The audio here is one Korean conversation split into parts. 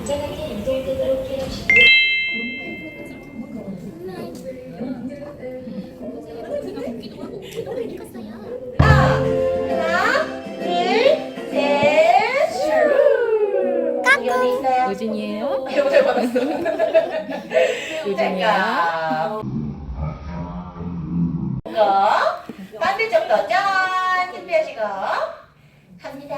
안전하게 이동되도록 해주시고요. 우진이에요? 우진이야. 반대쪽도 짠 준비하시고 갑니다.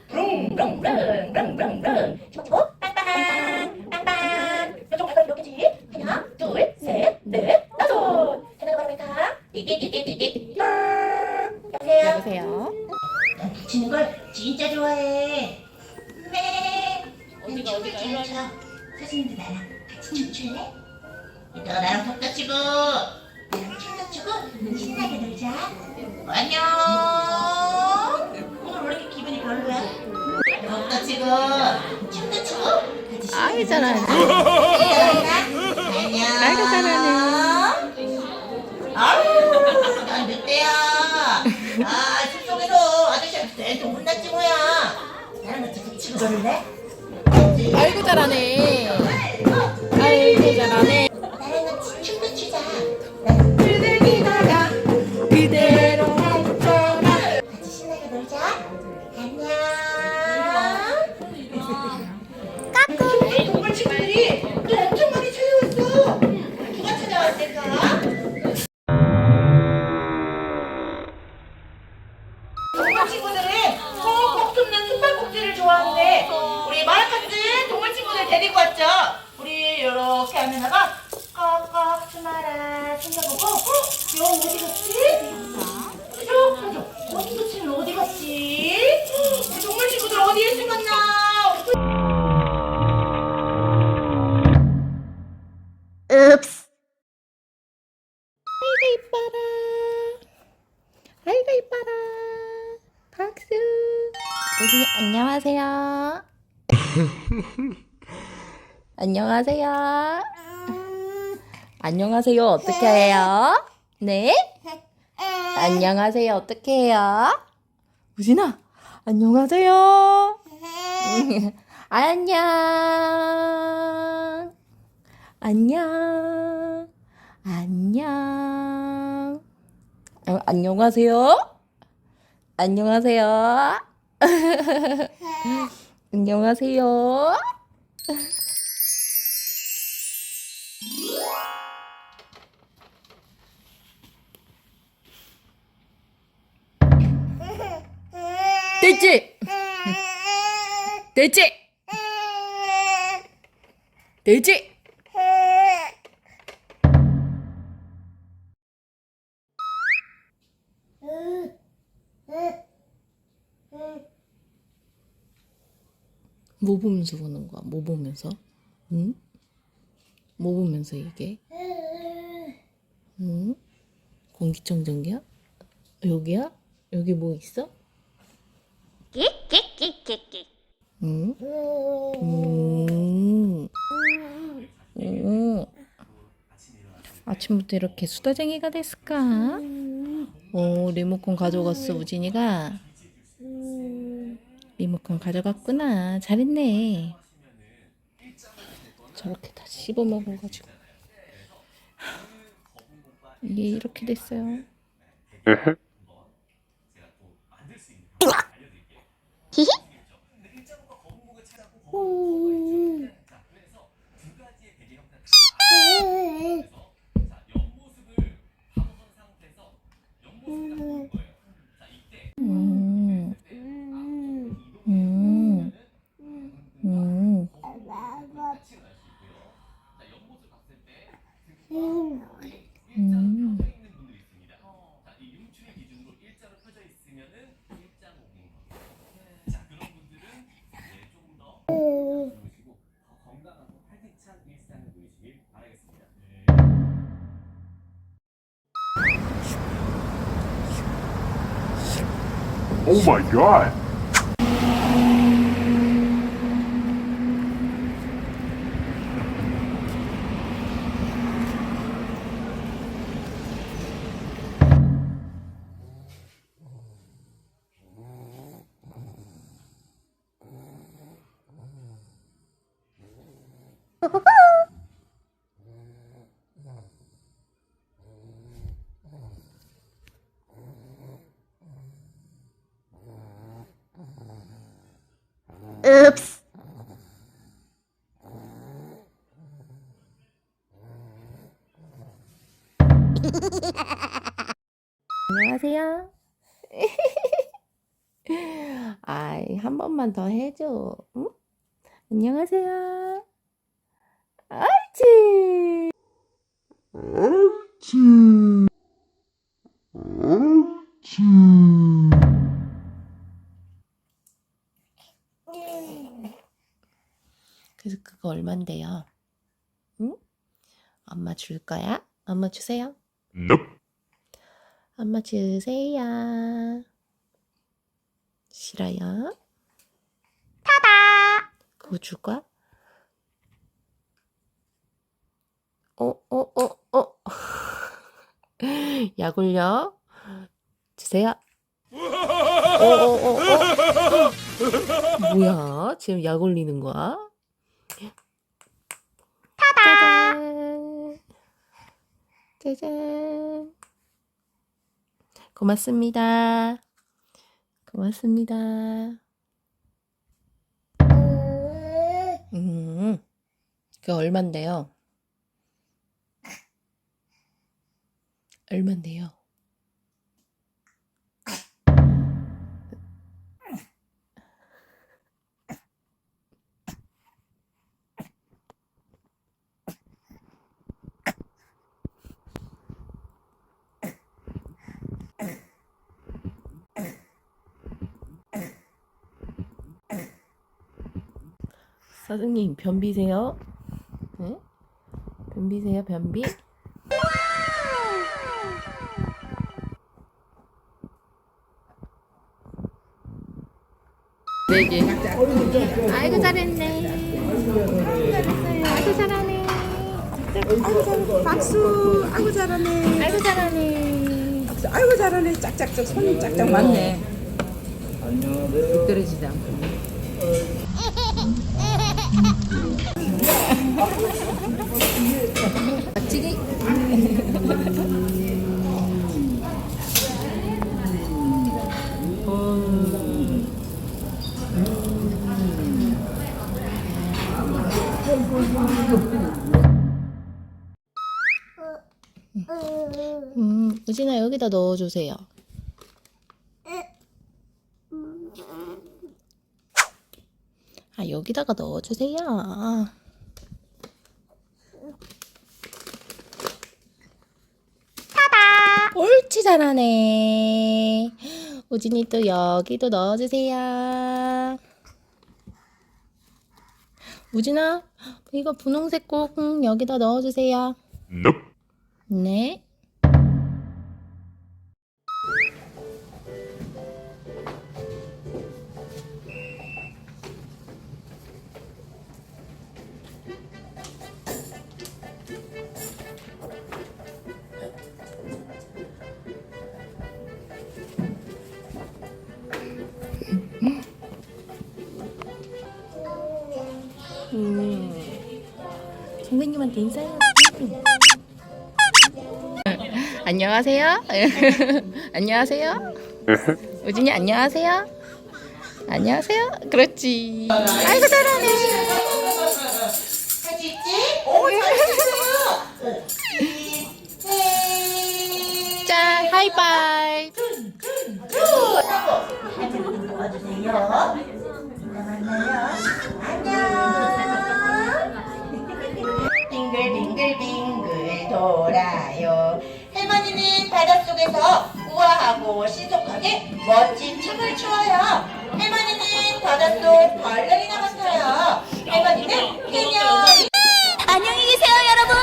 브릉브릉브릉브릉브릉 치고 빵빵 빵빵 이쪽 발걸음 몇 개지? 하나 둘셋넷 다섯 하나 가볼까? 띠띠띠띠띠띠 여보세요? 여보세요? 붙이는 걸 진짜 좋아해. 네. 춤을 잘 춰. 선생님도 나랑 같이 춤출래? 이따가 나랑 턱도 치고 나랑 춤도 추고 신나게 놀자. 안녕. 오늘 왜 이렇게 기분이 별로야? 턱도 치고 춤도 추고 같이 신나게 아이 잘하네. 안녕. 아이고 잘하네. 아유, 난 늑대야. 아, 숲속에서 아저씨한테 또 혼났지 뭐야. 나랑 같이 붙이고 놀래? 아이고 잘하네. 아이고 잘하네. 나랑 같이 춤도 추자. 나는 들들기다가 그대로 했잖아. 같이 신나게 놀자. 안녕. 까꿍. 동물 친구들이 또 엄청 많이 찾아왔어. 누가 찾아왔을까? 동물 친구들은 콕콕 숨는 숨바꼭질을 좋아하는데 우리 마라카스 동물 친구들 데리고 왔죠. 우리 이렇게 하면다가 꺽꺽 숨어라 숨겨보고 여 어디 갔지? 그죠? 그죠? 어디 갔지는 어디 갔지? 우리 동물 친구들 어디에 숨었나? 읍스. 아이고 이뻐라. 아이고 이뻐라. 박수. 우진이 안녕하세요. 안녕하세요. 안녕하세요. 어떻게 해요? 네? 안녕하세요. 어떻게 해요? 우진아, 안녕하세요. 안녕. 안녕. 안녕. 안녕하세요. 안녕하세요. 안녕하세요. 됐지? 됐지? 됐지? 뭐 보면서 보는 거야? 뭐 보면서? 응? 뭐 보면서 이게? 응? 공기청정기야? 여기야? 여기 뭐 있어? 응? 아침부터 이렇게 수다쟁이가 됐을까? 리모컨 가져갔어, 우진이가. 리모컨 가져갔구나. 잘했네. 저렇게 다 씹어 먹어가지고 이게 이렇게 됐어요. 히히? Oh my god! 읍스. 안녕하세요. 아이, 한 번만 더 해줘. 응? 안녕하세요. 옳지. 그래서 그거 얼만데요? 응? 엄마 줄 거야? 엄마 주세요. Nope. 엄마 주세요. 싫어요? 타다! 그거 줄 거야? 약 올려? 주세요. 뭐야? 지금 약 올리는 거야? 짜잔! 짜잔! 고맙습니다. 고맙습니다. 그거 얼만데요? 얼만데요? 사장님, 변비세요? 응? 변비세요, 변비? 네 개. 아이고 잘했네. 아이고 잘하네. 아이고 잘해. 박수. 아이고 잘하네. 아이고 잘하네. 박수. 아이고 잘하네. 짝짝짝 손이 짝짝 맞네. 떨어지지 않고. 박치기. 우진아 여기다 넣어주세요. 아 여기다가 넣어주세요. 타다! 옳지 잘하네. 우진이 또 여기도 넣어주세요. 우진아 이거 분홍색 꼭 여기다 넣어주세요. Nope. 네. 선생님한테 인사해요. 안녕하세요. 안녕하세요. 우진이 안녕하세요. 안녕하세요. 그렇지. 아이고 잘하네. 할 수 있지? 오, 잘했어요. 짠 하이파이브. 할머니 도와주세요. 만나요. 안녕. 빙글빙글빙글 돌아요. 할머니는 바닷속에서 우아하고 신속하게 멋진 춤을 춰요. 할머니는 바닷속 발레리나 같아요. 할머니는 그녀. 안녕히 계세요, 여러분.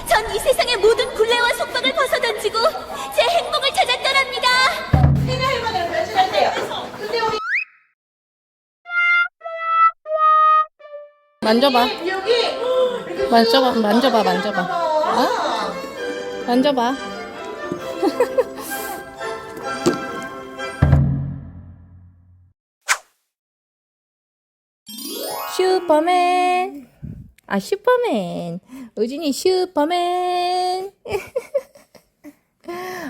전 이 세상의 모든 굴레와 속박을 벗어던지고 제 행복을 찾아 떠납니다. 그녀 할머니를 변신한대요. 근데 우리 만져봐. 여기 만져봐. 어? 만져봐. 슈퍼맨. 아 슈퍼맨. 우진이 슈퍼맨.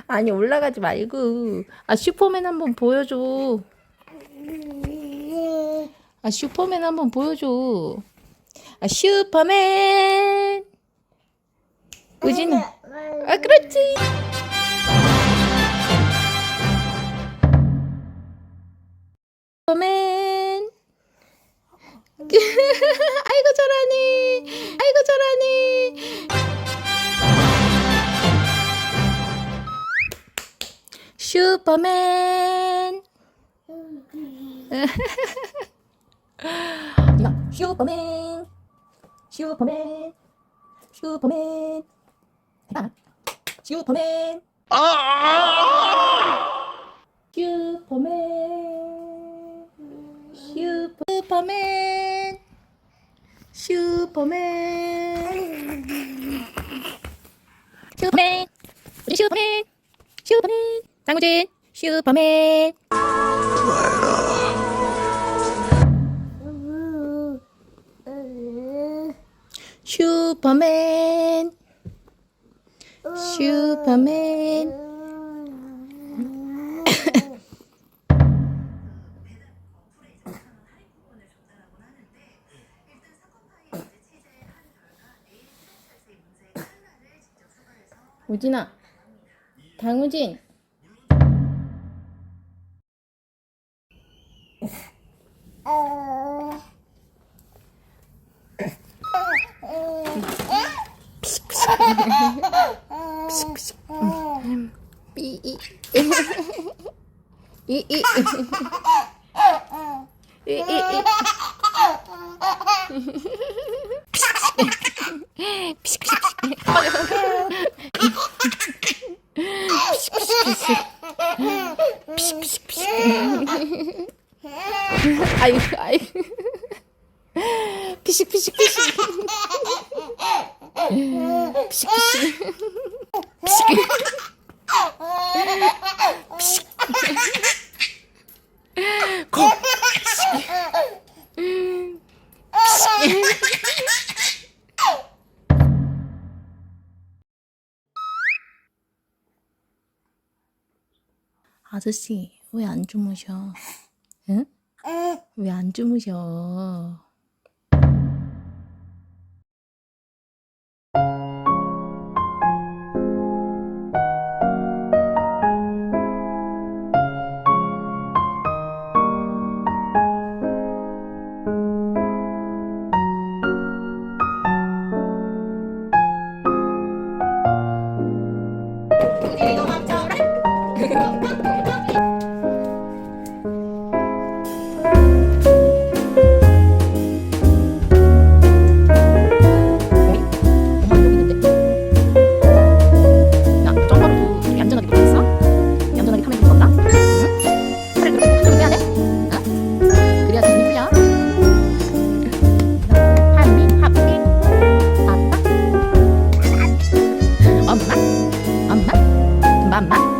아니 올라가지 말고. 아 슈퍼맨 한번 보여줘. 아, 슈퍼맨 한번 보여줘. 아, 슈퍼맨. 우진아. 아, 그렇지. 슈퍼맨. 아이고 잘하네. 아이고 잘하네. 슈퍼맨. 야, 슈퍼맨. 슈퍼맨. 슈퍼맨. 해봐. 슈퍼맨. 슈퍼맨. 슈퍼맨. 슈퍼맨. 슈퍼맨. 우리 슈퍼맨. 슈퍼맨. 장우진. 슈퍼맨. 슈퍼맨. 슈퍼맨. 우진아, 강우진. 삐이. 이이. 이이. 아유, 아유. 피식피식 피식. 피식피식. 피식. 피식. 고. 아저씨, 왜 안 주무셔? 응? 왜 안 주무셔? 맘마?